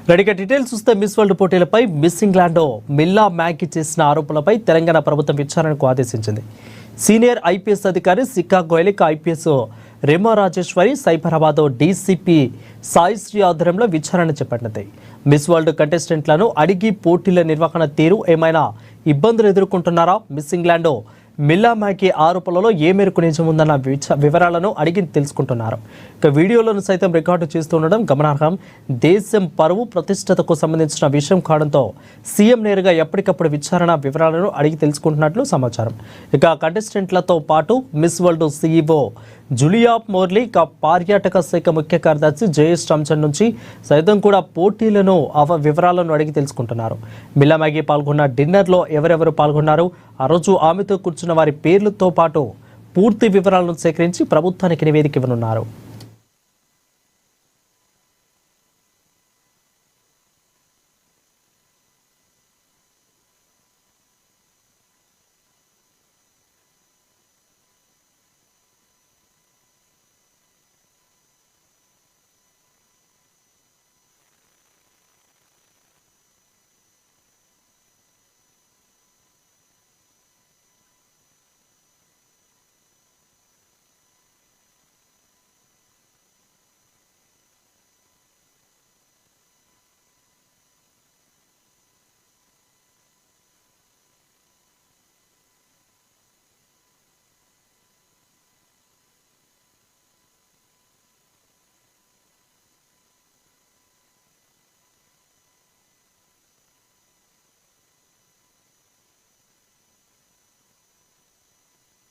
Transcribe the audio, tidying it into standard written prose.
రెడీగా డీటెయిల్స్ చూస్తే Miss World పోటీలపై మిస్ ఇంగ్లాండ్ మిల్లా మ్యాగీ చేసిన ఆరోపణలపై తెలంగాణ ప్రభుత్వం విచారణకు ఆదేశించింది. సీనియర్ ఐపీఎస్ అధికారి సిక్కా గోయలిక్, ఐపీఎస్ రేమా రాజేశ్వరి, సైబరాబాద్ డీసీపీ సాయిశ్రీ ఆధ్వర్యంలో విచారణ చేపట్టింది. మిస్ వరల్డ్ కంటెస్టెంట్లను అడిగి పోటీల నిర్వహణ తీరు ఏమైనా ఇబ్బందులు ఎదుర్కొంటున్నారా, మిస్ ఇంగ్లాండ్ మిల్లా మ్యాగీ ఆరోపణలలో ఏ మేరకు నిజం ఉందన్న వివరాలను అడిగి తెలుసుకుంటున్నారు. ఇక వీడియోలను సైతం రికార్డు చేస్తుండడం గమనార్హం. దేశం పరువు ప్రతిష్టతకు సంబంధించిన విషయం కావడంతో సీఎం నేరుగా ఎప్పటికప్పుడు విచారణ వివరాలను అడిగి తెలుసుకుంటున్నట్లు సమాచారం. ఇక కంటెస్టెంట్లతో పాటు మిస్ వరల్డ్ సీఈఓ జూలియా మోర్లీ, పర్యాటక శాఖ ముఖ్య కార్యదర్శి జయేష్ రంజన్ నుంచి సైతం కూడా పోటీలను వివరాలను అడిగి తెలుసుకుంటున్నారు. మిల్లా మ్యాగీ పాల్గొన్న డిన్నర్లో ఎవరెవరు పాల్గొన్నారు, ఆ రోజు ఆమెతో కూర్చున్న వారి పేర్లతో పాటు పూర్తి వివరాలను సేకరించి ప్రభుత్వానికి నివేదిక ఇవ్వనున్నారు.